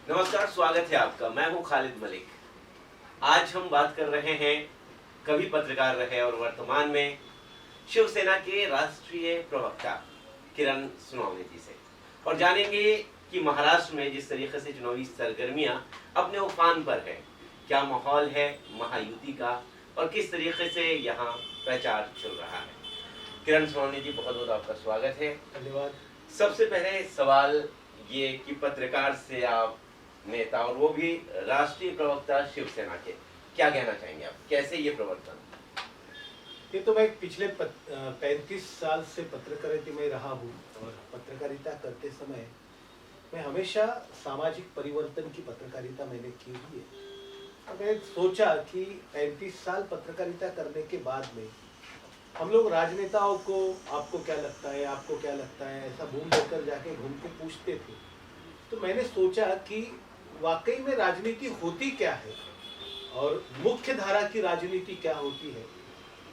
नमस्कार, स्वागत है आपका। मैं हूं खालिद मलिक। आज हम बात कर रहे हैं कभी पत्रकार रहे और वर्तमान में शिवसेना के राष्ट्रीय प्रवक्ता किरण सोनवणे जी से, और जानेंगे कि महाराष्ट्र में जिस तरीके से चुनावी सरगर्मियां अपने उफान पर है, क्या माहौल है महायुति का और किस तरीके से यहाँ प्रचार चल रहा है। किरण सोनवणे जी, बहुत बहुत आपका स्वागत है। धन्यवाद। सबसे पहले सवाल ये कि पत्रकार से आप नेता और वो भी राष्ट्रीय प्रवक्ता शिवसेना के, क्या कहना चाहेंगे आप, कैसे ये प्रवर्तन? ये तो मैं पिछले 35 साल से पत्रकारिता में रहा हूँ और पत्रकारिता करते समय मैं हमेशा सामाजिक परिवर्तन की पत्रकारिता मैंने की हुई है। और मैंने सोचा कि 35 साल पत्रकारिता करने के बाद में हम लोग राजनेताओं को आपको क्या लगता है, आपको क्या लगता है, ऐसा घूम लेकर जाके घूम के पूछते थे। तो मैंने सोचा कि वाकई में राजनीति होती क्या है और मुख्य धारा की राजनीति क्या होती है।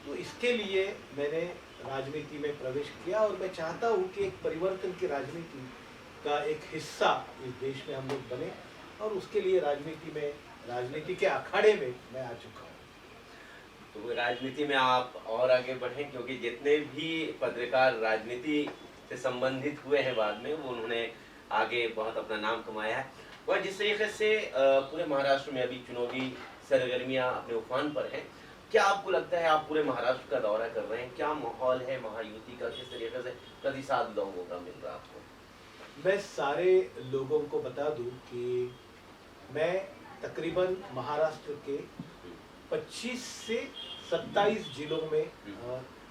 तो इसके लिए मैंने राजनीति में प्रवेश किया और मैं चाहता हूँ कि एक परिवर्तन की राजनीति का एक हिस्सा इस देश में हम लोग बने, और उसके लिए राजनीति के अखाड़े में मैं आ चुका हूँ। तो राजनीति में आप और आगे बढ़ें, क्योंकि जितने भी पत्रकार राजनीति से संबंधित हुए हैं बाद में, वो उन्होंने आगे बहुत अपना नाम कमाया है। और जिस तरीके से पूरे महाराष्ट्र में अभी चुनावी सरगर्मियां अपने उफान पर हैं, क्या आपको लगता है, आप पूरे महाराष्ट्र का दौरा कर रहे हैं, क्या माहौल है महायुति का, किस तरीके से प्रतिसाद लोगों का मिल रहा है आपको? मैं सारे लोगों को बता दूं कि मैं तकरीबन महाराष्ट्र के 25 से 27 जिलों में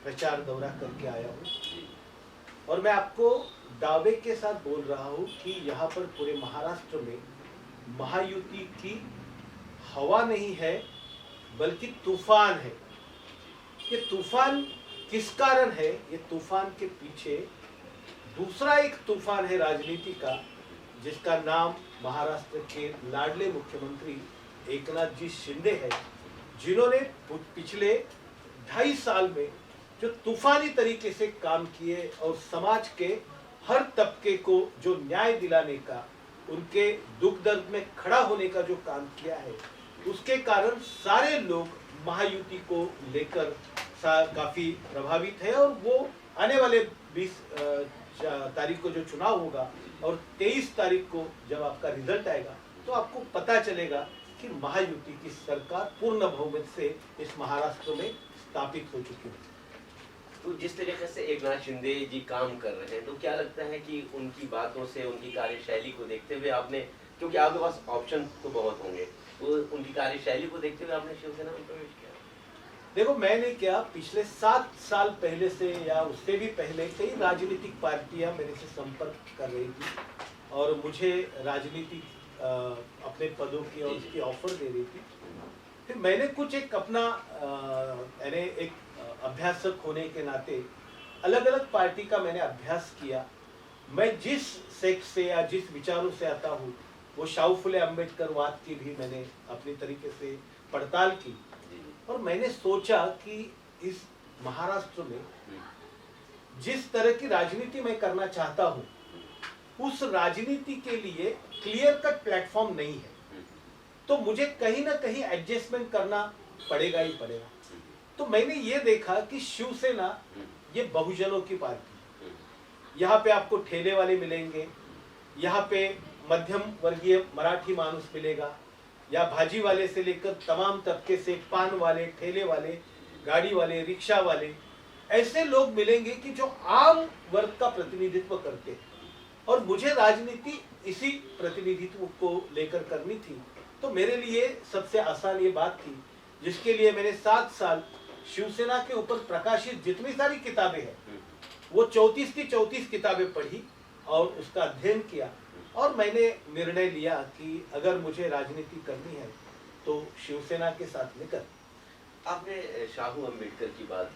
प्रचार दौरा करके आया हूँ, और मैं आपको दावे के साथ बोल रहा हूँ कि यहाँ पर पूरे महाराष्ट्र में महायुति की हवा नहीं है बल्कि तूफान है। ये तूफान किस कारण है? ये तूफान के पीछे दूसरा एक तूफान है राजनीति का, जिसका नाम महाराष्ट्र के लाडले मुख्यमंत्री एकनाथ जी शिंदे है, जिन्होंने पिछले 2.5 साल में जो तूफानी तरीके से काम किए और समाज के हर तबके को जो न्याय दिलाने का, उनके दुख दर्द में खड़ा होने का जो काम किया है, उसके कारण सारे लोग महायुति को लेकर काफी प्रभावित है। और वो आने वाले 20 तारीख को जो चुनाव होगा और 23 तारीख को जब आपका रिजल्ट आएगा, तो आपको पता चलेगा कि महायुति की सरकार पूर्ण बहुमत से इस महाराष्ट्र में स्थापित हो चुकी है। तो जिस तरीके से एकनाथ शिंदे जी काम कर रहे हैं, तो क्या लगता है कि उनकी बातों से, उनकी कार्यशैली को देखते हुए आपने, क्योंकि आपके पास ऑप्शन तो बहुत होंगे, तो उनकी कार्यशैली को देखते हुए आपने शिवसेना में प्रवेश किया? देखो, मैंने क्या पिछले 7 साल पहले से या उससे भी पहले कई राजनीतिक पार्टियां मेरे से संपर्क कर रही थी और मुझे राजनीति अपने पदों की और उसकी ऑफर दे रही थी। फिर मैंने कुछ एक अपना यानी एक अभ्यासक होने के नाते अलग अलग पार्टी का मैंने अभ्यास किया। मैं जिस सेक्ट से या जिस विचारों से आता हूँ, वो शाहू फुले अम्बेडकर वाद की भी मैंने अपनी तरीके से पड़ताल की, और मैंने सोचा कि इस महाराष्ट्र में जिस तरह की राजनीति मैं करना चाहता हूँ, उस राजनीति के लिए क्लियर कट प्लेटफॉर्म नहीं है, तो मुझे कहीं ना कहीं एडजस्टमेंट करना पड़ेगा ही पड़ेगा। तो मैंने ये देखा कि शिवसेना ये बहुजनों की पार्टी, यहाँ पे आपको ठेले वाले मिलेंगे, यहाँ पे मध्यम वर्गीय मराठी मानुस मिलेगा, या भाजी वाले से लेकर तमाम तबके से पान वाले, ठेले वाले, गाड़ी वाले, रिक्शा वाले, ऐसे लोग मिलेंगे कि जो आम वर्ग का प्रतिनिधित्व करते हैं, और मुझे राजनीति इसी प्रतिनिधित्व को लेकर करनी थी। तो मेरे लिए सबसे आसान ये बात थी, जिसके लिए मैंने 7 साल शिवसेना के ऊपर प्रकाशित जितनी सारी किताबें हैं, वो 34 की 34 किताबें पढ़ी और उसका अध्ययन किया, और मैंने निर्णय लिया कि अगर मुझे राजनीति करनी है तो शिवसेना के साथ में कर। आपने शाहू अम्बेडकर की बात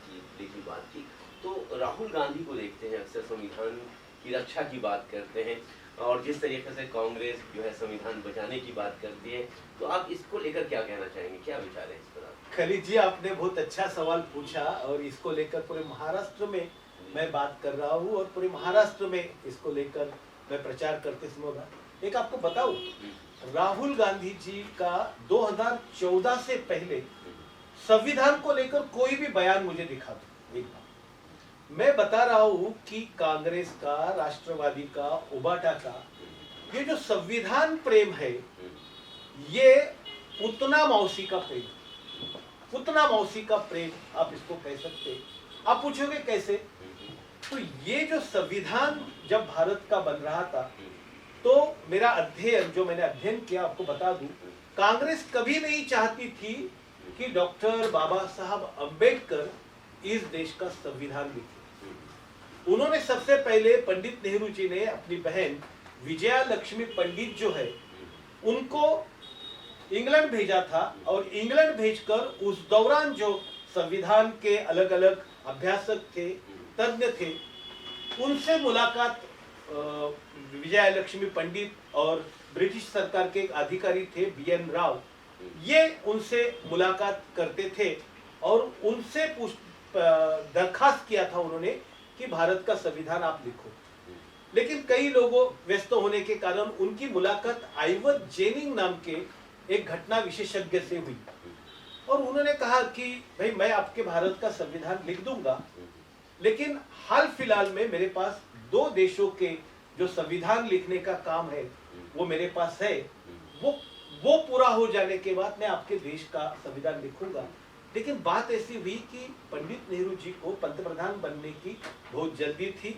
की, तो राहुल गांधी को देखते हैं अक्सर संविधान की रक्षा की बात करते हैं, और जिस तरीके से कांग्रेस जो है संविधान बचाने की बात करती है, तो आप इसको लेकर क्या कहना चाहेंगे, क्या विचार है इस पर? खलीद जी, आपने बहुत अच्छा सवाल पूछा, और इसको लेकर पूरे महाराष्ट्र में मैं बात कर रहा हूँ, और पूरे महाराष्ट्र में इसको लेकर मैं प्रचार करते समय एक आपको बताऊं, राहुल गांधी जी का 2014 से पहले संविधान को लेकर कोई भी बयान मुझे दिखा दो एक बार। मैं बता रहा हूं कि कांग्रेस का, राष्ट्रवादी का, उबाटा का ये जो संविधान प्रेम है, ये उतना मौसी का प्रेम, उतना मौसी का प्रेम आप इसको कह सकते। आप पूछोगे कैसे? तो ये जो संविधान जब भारत का बन रहा था, तो मेरा अध्ययन, जो मैंने अध्ययन किया, आपको बता दूं, कांग्रेस कभी नहीं चाहती थी कि डॉक्टर बाबा साहब अंबेडकर इस देश का संविधान लिखे। उन्होंने सबसे पहले, पंडित नेहरू जी ने अपनी बहन विजया लक्ष्मी पंडित जो है, उनको इंग्लैंड भेजा था, और इंग्लैंड भेजकर उस दौरान जो संविधान के अलग अलग अभ्यासक थे, तज्ञ थे, उनसे मुलाकात विजया लक्ष्मी पंडित और ब्रिटिश सरकार के एक अधिकारी थे BN राव, ये उनसे मुलाकात करते थे और उनसे दरखास्त किया था उन्होंने कि भारत का संविधान आप लिखो। लेकिन कई लोगों व्यस्त होने के कारण उनकी मुलाकात आइवर जेनिंग नाम के एक घटना विशेषज्ञ से हुई, और उन्होंने कहा कि भाई मैं आपके भारत का संविधान लिख दूंगा, लेकिन हाल फिलहाल में मेरे पास 2 देशों के जो संविधान लिखने का काम है वो मेरे पास है, वो पूरा हो जाने के बाद मैं आपके देश का संविधान लिखूंगा। लेकिन बात ऐसी हुई कि पंडित नेहरू जी को पंतप्रधान बनने की बहुत जल्दी थी,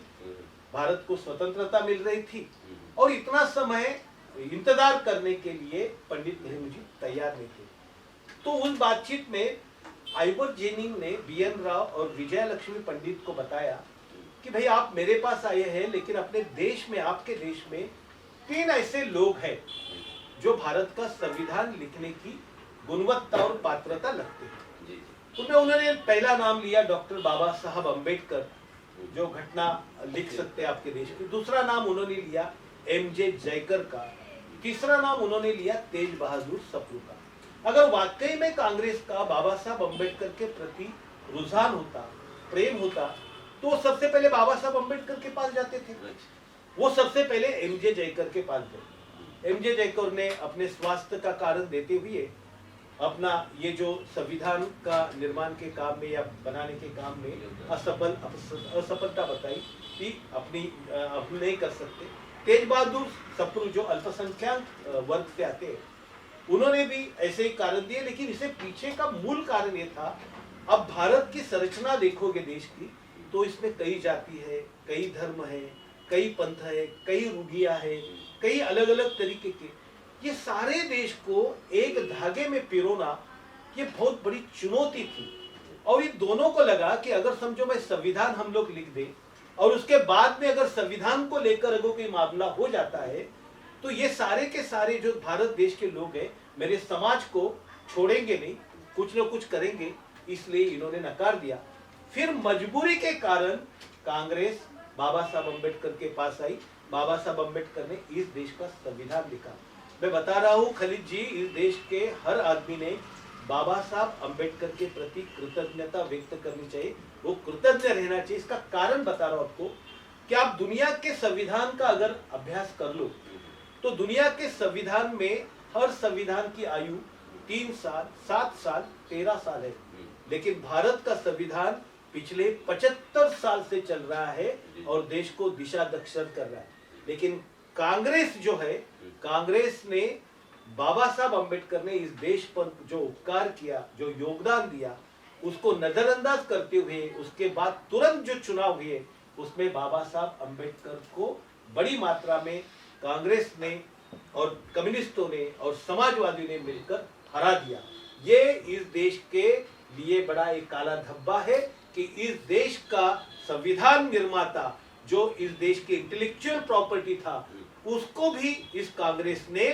भारत को स्वतंत्रता मिल रही थी, और इतना समय इंतजार करने के लिए पंडित नेहरू जी तैयार नहीं थे। तो उस बातचीत में आइवर जेनिंग ने BN राव और विजया लक्ष्मी पंडित को बताया कि भाई आप मेरे पास आए हैं, लेकिन अपने देश में, आपके देश में 3 ऐसे लोग हैं जो भारत का संविधान लिखने की गुणवत्ता और पात्रता लगते हैं। उनमें उन्होंने पहला नाम लिया डॉक्टर बाबा साहब अंबेडकर, जो घटना लिख सकते हैं आपके देश की। दूसरा नाम उन्होंने लिया MJ जयकर का। तीसरा नाम उन्होंने लिया तेज बहादुर सप्रू का। अगर वाकई में कांग्रेस का बाबा साहब अंबेडकर के प्रति रुझान होता, प्रेम होता, तो सबसे पहले बाबा साहब अंबेडकर के पास जाते थे। वो सबसे पहले MJ जयकर के पास गए। MJ जयकर ने अपने स्वास्थ्य का कारण देते हुए अपना ये जो संविधान का निर्माण के काम में या बनाने के काम में असफलता बताई कि अब नहीं कर सकते। तेज बहादुर सप्रू जो अल्पसंख्यक वर्ग से आते हैं, उन्होंने भी ऐसे ही कारण दिए, लेकिन इसे पीछे का मूल कारण ये था, अब भारत की संरचना देखोगे देश की, तो इसमें कई जाति है, कई धर्म है, कई पंथ है, कई रूढ़ियां है, कई अलग अलग तरीके के, ये सारे देश को एक धागे में पिरोना ये बहुत बड़ी चुनौती थी। और इन दोनों को लगा कि अगर समझो मैं संविधान हम लोग लिख दें, और उसके बाद में अगर संविधान को लेकर अगर कोई मामला हो जाता है, तो ये सारे के सारे जो भारत देश के लोग हैं मेरे समाज को छोड़ेंगे नहीं, कुछ न कुछ करेंगे, इसलिए इन्होंने नकार दिया। फिर मजबूरी के कारण कांग्रेस बाबा साहब अंबेडकर के पास आई। बाबा साहब अंबेडकर ने इस देश का संविधान लिखा। मैं बता रहा हूँ खलीद जी, इस देश के हर आदमी ने बाबा साहब अंबेडकर के प्रति कृतज्ञता व्यक्त करनी चाहिए, वो कृतज्ञ रहना चाहिए। इसका कारण बता रहा हूँ आपको कि आप दुनिया के संविधान का अगर अभ्यास कर लो, तो दुनिया के संविधान में हर संविधान की आयु 3 साल, 7 साल, 13 साल है, लेकिन भारत का संविधान पिछले 75 साल से चल रहा है और देश को दिशा दक्षर कर रहा है। लेकिन कांग्रेस जो है, कांग्रेस ने, बाबा साहब अंबेडकर ने इस देश पर जो उपकार किया, जो योगदान दिया, उसको नजरअंदाज करते हुए उसके बाद तुरंत जो चुनाव हुए, उसमें बाबा साहब अंबेडकर को बड़ी मात्रा में कांग्रेस ने और कम्युनिस्टों ने और समाजवादी ने मिलकर हरा दिया। ये इस देश के लिए बड़ा एक काला धब्बा है कि इस देश का संविधान निर्माता, जो इस देश की इंटेलेक्चुअल प्रॉपर्टी था, उसको भी इस कांग्रेस ने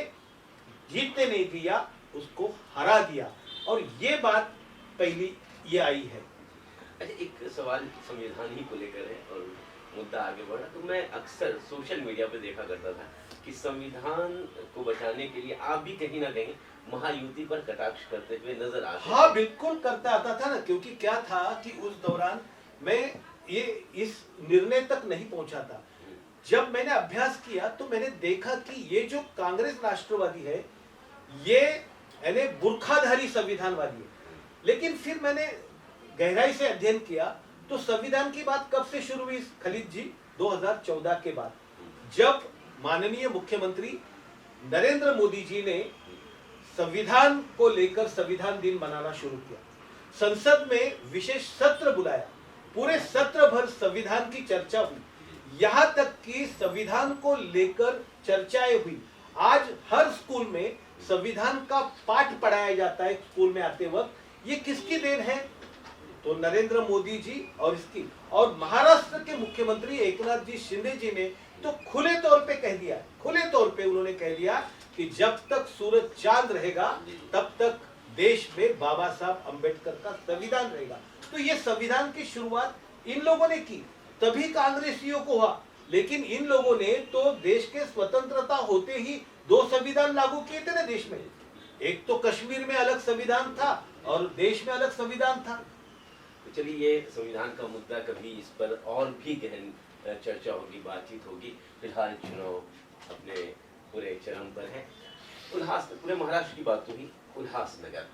जीतने नहीं दिया, उसको हरा दिया। और ये बात पहली ये आई है। अच्छा, एक सवाल संविधान ही को लेकर है और मुद्दा आगे बढ़ा, तो मैं अक्सर सोशल मीडिया पे देखा करता था कि संविधान को बचाने के लिए आप भी कहीं ना कहीं महायुति पर कटाक्ष करते हुए नजर आते। हाँ, बिल्कुल करता आता था ना, क्योंकि क्या था कि उस दौरान मैं ये इस निर्णय तक नहीं पहुंचा था जब मैंने अभ्यास किया तो मैंने देखा कि ये जो कांग्रेस राष्ट्रवादी है ये यानी बुर्खाधारी संविधानवादी है। लेकिन फिर मैंने गहराई से अध्ययन किया तो संविधान की बात कब से शुरू हुई खलीद जी? 2014 के बाद, जब माननीय मुख्यमंत्री नरेंद्र मोदी जी ने संविधान को लेकर संविधान दिन मनाना शुरू किया। संसद में विशेष सत्र बुलाया, पूरे सत्र भर संविधान की चर्चा हुई, यहां तक कि संविधान को लेकर चर्चाएं हुई। आज हर स्कूल में संविधान का पाठ पढ़ाया जाता है स्कूल में आते वक्त। ये किसकी देन है? तो नरेंद्र मोदी जी और इसकी, और महाराष्ट्र के मुख्यमंत्री एकनाथ जी शिंदे जी ने तो खुले तौर पे कह दिया, खुले तौर पे उन्होंने कह दिया कि जब तक सूरज चांद रहेगा तब तक देश में बाबा साहब अंबेडकर का संविधान रहेगा। तो ये संविधान की शुरुआत इन लोगों ने की, तभी कांग्रेसियों को हुआ। लेकिन इन लोगों ने तो देश के स्वतंत्रता होते ही 2 संविधान लागू किए थे ना देश में। एक तो कश्मीर में अलग संविधान था और देश में अलग संविधान था। तो चलिए, ये संविधान का मुद्दा, कभी इस पर और भी गहन चर्चा होगी, बातचीत होगी। फिलहाल चुनाव अपने पूरे चरम पर है। उल्लास, पूरे महाराष्ट्र की बात हुई। उल्लासनगर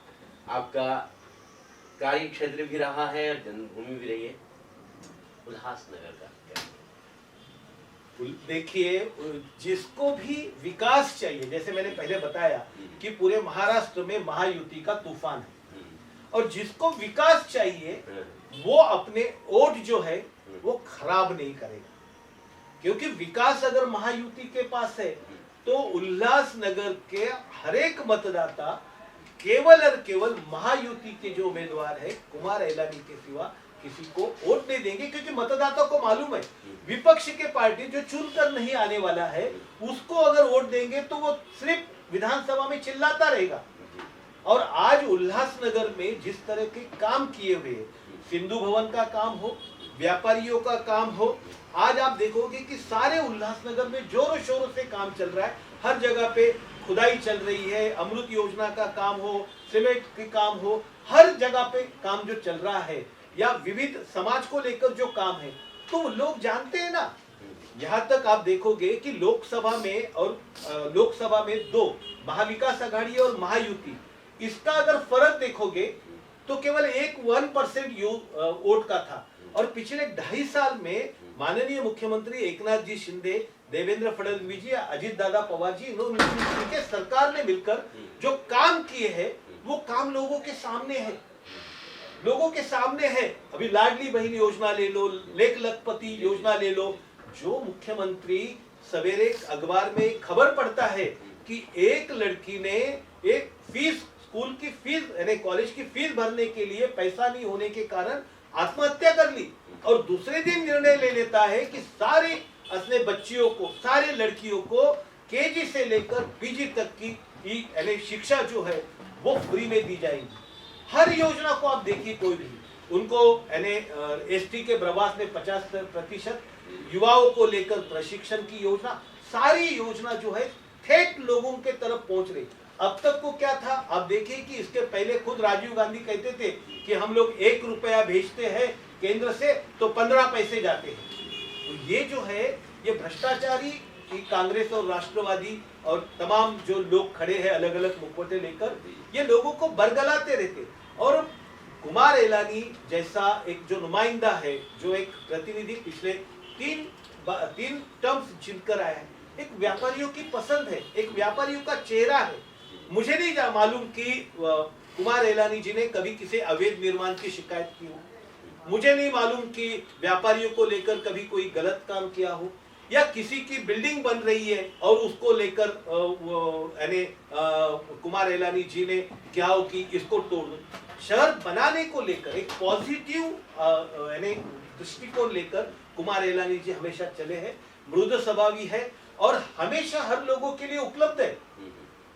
आपका कार्य क्षेत्र भी रहा है और जन्मभूमि भी रही है। उल्लासनगर का क्या? देखिए, जिसको भी विकास चाहिए, जैसे मैंने पहले बताया कि पूरे महाराष्ट्र में महायुति का तूफान है, और जिसको विकास चाहिए वो अपने वोट जो है वो खराब नहीं करेगा। क्योंकि विकास अगर महायुति के पास है तो उल्लासनगर के हर एक मतदाता केवल और केवल महायुति के जो उम्मीदवार है कुमार एलानी के सिवा किसी को वोट नहीं देंगे। क्योंकि मतदाता को मालूम है विपक्ष के पार्टी जो चुनकर नहीं आने वाला है उसको अगर वोट देंगे तो वो सिर्फ विधानसभा में चिल्लाता रहेगा। और आज उल्लासनगर में जिस तरह के काम किए हुए, सिंधु भवन का काम हो, व्यापारियों का काम हो, आज आप देखोगे कि सारे उल्लासनगर में जोरों शोरों से काम चल रहा है। हर जगह पे खुदाई चल रही है, अमृत योजना का काम हो, सीमेंट के काम हो, हर जगह पे काम जो चल रहा है, या विविध समाज को लेकर जो काम है, तो लोग जानते हैं ना। यहाँ तक आप देखोगे कि लोकसभा में और लोकसभा में 2 महाविकास आघाड़ी और महायुति, इसका अगर फर्क देखोगे तो केवल 1% वोट का था। और पिछले 2.5 साल में माननीय मुख्यमंत्री एकनाथ जी शिंदे, देवेंद्र फडणवीस जी, अजित दादा पवार जी, इनके सरकार ने मिलकर जो काम किए हैं वो काम लोगों के सामने है, लोगों के सामने है। अभी लाडली बहन योजना ले लो, लेख लखपति योजना ले लो। जो मुख्यमंत्री, सवेरे अखबार में खबर पढ़ता है कि एक लड़की ने एक फीस, स्कूल की फीस यानी कॉलेज की फीस भरने के लिए पैसा नहीं होने के कारण आत्महत्या कर ली, और दूसरे दिन निर्णय ले लेता है कि सारे अपने बच्चियों को, सारे लड़कियों को केजी से लेकर पीजी तक की यानी शिक्षा जो है वो फ्री में दी जाएगी। हर योजना को आप देखिए, कोई भी उनको यानी एसटी के प्रवास में 50%, युवाओं को लेकर प्रशिक्षण की योजना, सारी योजना जो है ठेठ लोगों के तरफ पहुंच रही। अब तक को क्या था, आप देखिए कि इसके पहले खुद राजीव गांधी कहते थे कि हम लोग 1 रुपया भेजते हैं केंद्र से तो 15 पैसे जाते हैं। तो ये जो है ये भ्रष्टाचारी कांग्रेस और राष्ट्रवादी और तमाम जो लोग खड़े हैं अलग अलग मुखौटे लेकर, ये लोगों को बरगलाते रहते। और कुमार एलानी जैसा एक जो नुमाइंदा है, जो एक प्रतिनिधि पिछले 3 टर्म्स जीतकर आया है, एक व्यापारियों की पसंद है, एक व्यापारियों का चेहरा है। मुझे नहीं मालूम कि कुमार एलानी जी ने कभी किसी अवैध निर्माण की शिकायत की हो, मुझे नहीं मालूम कि व्यापारियों को लेकर कभी कोई गलत काम किया हो, या किसी की बिल्डिंग बन रही है और उसको लेकर यानी कुमार एलानी जी ने क्या हो कि इसको तोड़ दो। शहर बनाने को लेकर एक पॉजिटिव यानी दृष्टिकोण लेकर कुमार एलानी जी हमेशा चले हैं, मृदु स्वभावी है और हमेशा हर लोगों के लिए उपलब्ध है।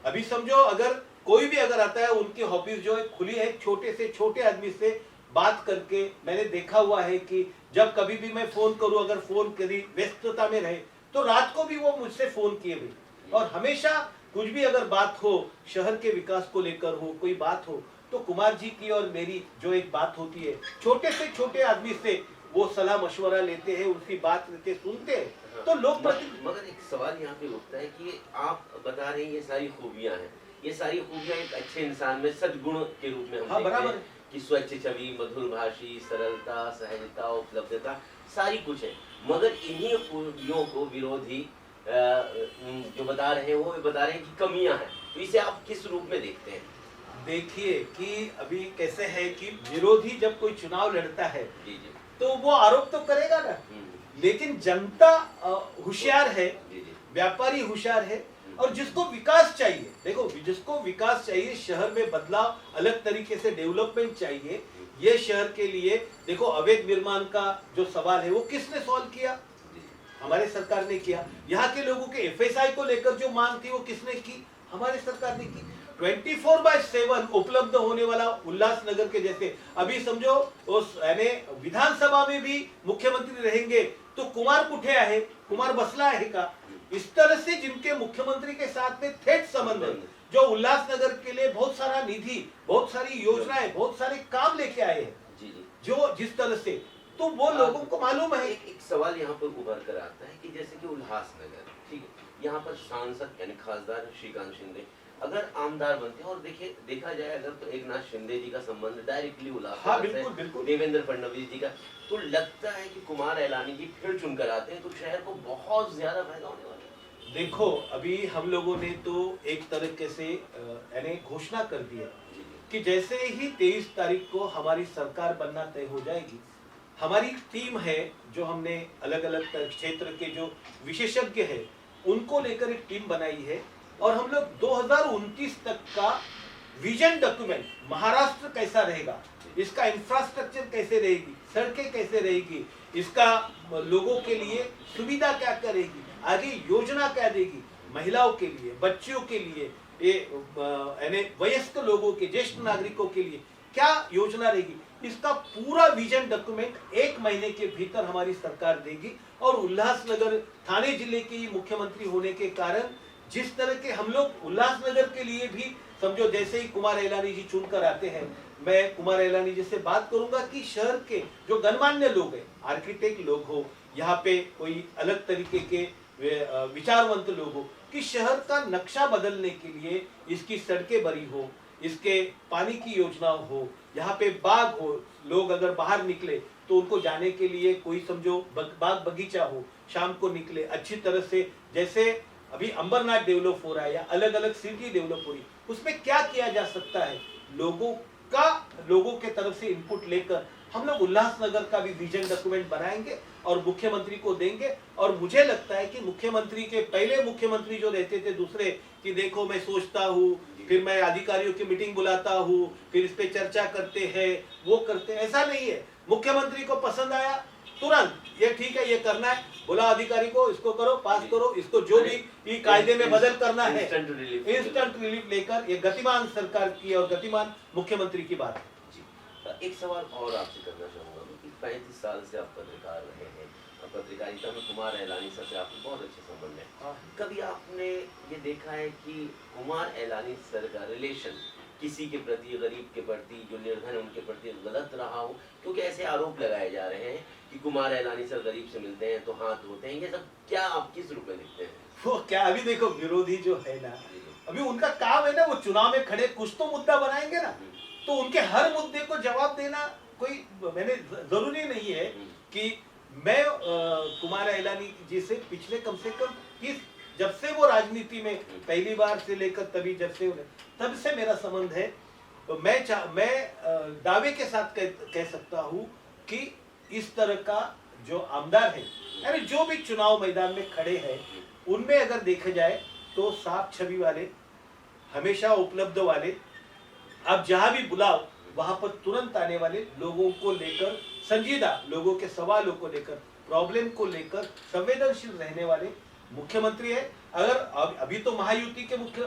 अभी समझो अगर कोई भी अगर आता है, उनकी हॉबीज जो है खुली है, छोटे से छोटे आदमी से बात करके मैंने देखा हुआ है कि जब कभी भी मैं फोन करूं, अगर फोन करी व्यस्तता में रहे तो रात को भी वो मुझसे फोन किए हुए, और हमेशा कुछ भी अगर बात हो, शहर के विकास को लेकर हो, कोई बात हो, तो कुमार जी की और मेरी जो एक बात होती है, छोटे से छोटे आदमी से वो सलाह मशवरा लेते हैं, उनकी बात लेते सुनते हैं, तो लोग मगर एक सवाल यहाँ पे उठता है कि आप बता रहे हैं ये सारी खूबियां हैं, ये सारी खूबियां एक अच्छे इंसान में सद्गुण के रूप में हम हाँ, देखते बराबर हैं कि स्वच्छ छवि, मधुर भाषी, सरलता, सहजता, उपलब्धता, सारी कुछ है। मगर इन्हीं खूबियों को विरोधी जो बता रहे हैं वो बता रहे हैं कि कमियां हैं, तो इसे आप किस रूप में देखते हैं? देखिए कि अभी कैसे है कि विरोधी जब कोई चुनाव लड़ता है जी जी। तो वो आरोप तो करेगा ना, लेकिन जनता होशियार है, जी जी। व्यापारी होशियार है, और जिसको विकास चाहिए, देखो जिसको विकास चाहिए, शहर में बदलाव, अलग तरीके से डेवलपमेंट चाहिए, ये शहर के लिए देखो अवैध निर्माण का जो सवाल है वो किसने सॉल्व किया? हमारे सरकार ने किया। यहाँ के लोगों के एफएसआई को लेकर जो मांग थी वो किसने की? हमारे सरकार ने की। 24/7 उपलब्ध होने वाला उल्लासनगर के जैसे, अभी समझो उस यानी विधानसभा में भी मुख्यमंत्री रहेंगे तो कुमार कुठे आहे, कुमार बसला आहे का? इस तरह से जिनके मुख्यमंत्री के साथ में थेट संबंध है, जो उल्लासनगर के लिए बहुत सारा निधि, बहुत सारी योजनाएं, बहुत सारे काम लेके आए हैं, जो जिस तरह से, तो वो लोगों को मालूम है। एक सवाल यहाँ पर उभर कर आता है कि जैसे कि उल्लासनगर, ठीक है, यहाँ पर सांसद यानी खासदार श्रीकांत शिंदे अगर आमदार बनते हैं, और देखा जाए अगर तो एक नाथ शिंदे जी का संबंध डायरेक्टली उल्लासनगर से देवेंद्र फडणवीस जी का, तो लगता है कि कुमार एलानी जी फिर चुनकर आते हैं तो शहर को बहुत ज्यादा फायदा होने वाला है। देखो अभी हम लोगों ने तो एक तरीके से यानी घोषणा कर दी है कि जैसे ही 23 तारीख को हमारी सरकार बनना तय हो जाएगी, हमारी टीम है जो हमने अलग अलग क्षेत्र के जो विशेषज्ञ है उनको लेकर एक टीम बनाई है, और हम लोग 2029 तक का विजन डॉक्यूमेंट, महाराष्ट्र कैसा रहेगा, इसका इंफ्रास्ट्रक्चर कैसे रहेगी, सड़कें कैसे रहेगी, इसका लोगों के लिए सुविधा क्या करेगी, आगे योजना क्या देगी, महिलाओं के लिए, बच्चों के लिए, ये वयस्क लोगों के, ज्येष्ठ नागरिकों के लिए क्या योजना रहेगी, इसका पूरा विजन डॉक्यूमेंट 1 महीने के भीतर हमारी सरकार देगी। और उल्लासनगर थाने जिले के मुख्यमंत्री होने के कारण जिस तरह के हम लोग उल्लासनगर के लिए भी समझो, जैसे ही कुमार एलानी जी चुनकर आते हैं, मैं कुमार एलानी जी से बात करूंगा कि शहर के जो गणमान्य लोग हैं, आर्किटेक्ट लोग हो, यहाँ पे कोई अलग तरीके के विचारवंत लोग हो, कि शहर का नक्शा बदलने के लिए इसकी सड़कें बनी हो, इसके पानी की योजना हो, यहाँ पे बाग हो, लोग अगर बाहर निकले तो उनको जाने के लिए कोई समझो बाग बगीचा हो, शाम को निकले अच्छी तरह से, जैसे अभी अंबरनाथ डेवलप हो रहा है या अलग अलग सिटी डेवलप हो रही है, उसमें क्या किया जा सकता है, लोगों के तरफ से इनपुट लेकर हम लोग उल्लासनगर का भी विजन डॉक्यूमेंट बनाएंगे और मुख्यमंत्री को देंगे। और मुझे लगता है कि मुख्यमंत्री के पहले मुख्यमंत्री जो रहते थे दूसरे, कि देखो मैं सोचता हूँ, फिर मैं अधिकारियों की मीटिंग बुलाता हूँ, फिर इस पे चर्चा करते हैं, वो करते हैं, ऐसा नहीं है। मुख्यमंत्री को पसंद आया तुरंत ये ठीक है, ये करना है, बोला अधिकारी को इसको करो, पास करो, इसको जो भी कायदे में बदल करना है, इंस्टेंट रिलीफ लेकर, ये गतिमान सरकार की और गतिमान मुख्यमंत्री की बात है। एक सवाल और आपसे करना चाहूंगा कि 35 साल से आप पत्रकार रहे हैं, पत्रकारिता में कुमार एलानी सर से आपको बहुत अच्छे संबंध है, कभी आपने ये देखा है कि कुमार एलानी सर का रिलेशन किसी के प्रति, गरीब के प्रति, जो निर्धन उनके प्रति गलत रहा हो? क्योंकि ऐसे आरोप लगाए जा रहे हैं कि कुमार एलानी सर गरीब से मिलते हैं तो हाथ धोते हैं, ये सब क्या आप किस रूप में देखते हैं? वो क्या, अभी देखो विरोधी जो है ना, अभी उनका काम है ना, वो चुनाव में खड़े कुछ तो मुद्दा बनाएंगे ना, तो उनके हर मुद्दे को जवाब देना कोई मैंने जरूरी नहीं है कि मैं कुमार एलानी जी से पिछले कम से कम जब से वो राजनीति में पहली बार से लेकर तब से मेरा संबंध है, तो मैं दावे के साथ कह सकता हूँ कि इस तरह का जो आमदार है, यानी जो भी चुनाव मैदान में खड़े हैं, उनमें अगर देखा जाए तो साफ छवि वाले, हमेशा उपलब्ध वाले, आप जहां भी बुलाओ वहां पर तुरंत आने वाले, लोगों को लेकर संजीदा, लोगों के सवालों को लेकर, प्रॉब्लम को लेकर संवेदनशील रहने वाले मुख्यमंत्री है। अगर अभी तो महायुति के मुख्य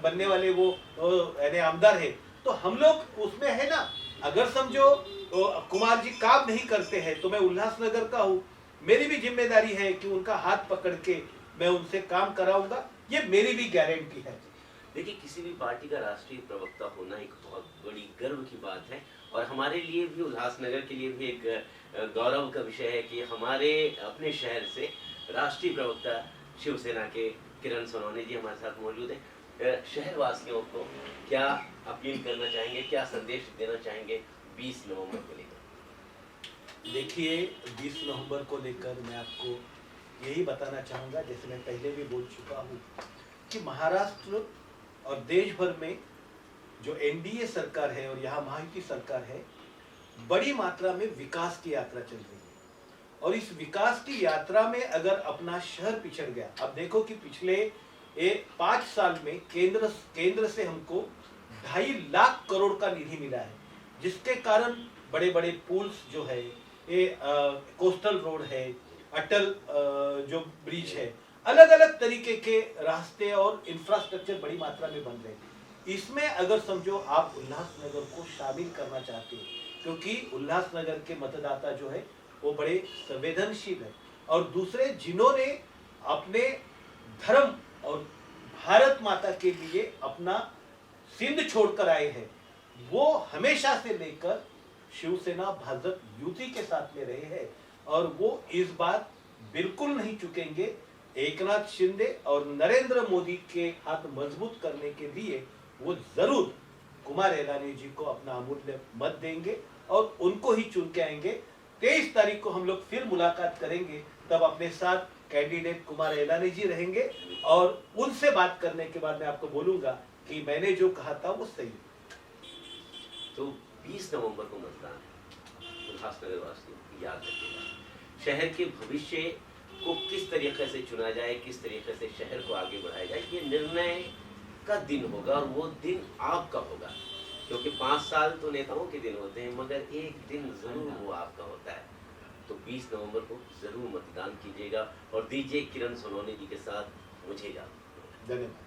बनने वाले वो यानी आमदार है, तो हम लोग उसमें है ना, अगर समझो कुमार जी काम नहीं करते हैं तो मैं उल्लासनगर का हूँ, मेरी भी जिम्मेदारी है कि उनका हाथ पकड़ के मैं उनसे काम कराऊंगा, ये मेरी भी गारंटी है। देखिए, किसी भी पार्टी का राष्ट्रीय प्रवक्ता होना एक बहुत बड़ी गर्व की बात है और हमारे लिए भी, उल्लासनगर के लिए भी एक गौरव का विषय है कि हमारे अपने शहर से राष्ट्रीय प्रवक्ता शिवसेना के किरण सोनवणे जी हमारे साथ मौजूद हैं। शहरवासियों को क्या अपील करना चाहेंगे, क्या संदेश देना चाहेंगे 20 नवंबर को लेकर? देखिए, 20 नवंबर को लेकर मैं आपको यही बताना चाहूँगा, जैसे मैं पहले भी बोल चुका हूँ, कि महाराष्ट्र और देश भर में जो एनडीए सरकार है और यहाँ महायुति सरकार है, बड़ी मात्रा में विकास की यात्रा चल रही है। और इस विकास की यात्रा में अगर अपना शहर पिछड़ गया, अब देखो कि पिछले 5 साल में केंद्र से हमको 2.5 लाख करोड़ का निधि मिला है, जिसके कारण बड़े बड़े पुल्स जो है, ये कोस्टल रोड है, अटल जो ब्रिज है, अलग अलग तरीके के रास्ते और इंफ्रास्ट्रक्चर बड़ी मात्रा में बन रहे हैं। इसमें अगर समझो आप उल्लासनगर को शामिल करना चाहते हो, क्योंकि उल्लासनगर के मतदाता जो है वो बड़े संवेदनशील है, और दूसरे जिन्होंने अपने धर्म और भारत माता के लिए अपना सिंध छोड़कर आए हैं, वो हमेशा से लेकर शिवसेना भाजपा युति के साथ में रहे हैं और वो इस बार बिल्कुल नहीं चुकेंगे। एकनाथ शिंदे और नरेंद्र मोदी के हाथ मजबूत करने के लिए वो जरूर कुमार एलानी जी को अपना अमूल्य मत देंगे और उनको ही चुन के आएंगे। 23 तारीख को हम लोग फिर मुलाकात करेंगे, तब अपने साथ कैंडिडेट कुमार एलानी जी रहेंगे और उनसे बात करने के बाद मैं आपको बोलूंगा कि मैंने जो कहा था वो सही है। तो 20 नवंबर को मतदान है, उल्लासनगर वासियों याद रखिएगा। शहर के भविष्य को किस तरीके से चुना जाए, किस तरीके से शहर को आगे बढ़ाया जाए, ये निर्णय का दिन होगा और वो दिन आपका होगा, क्योंकि 5 साल तो नेताओं के दिन होते हैं, मगर एक दिन जरूर वो आपका होता है। तो 20 नवंबर को जरूर मतदान कीजिएगा और दीजिए किरण सोनवणे जी के साथ मुझे इजाजत। धन्यवाद।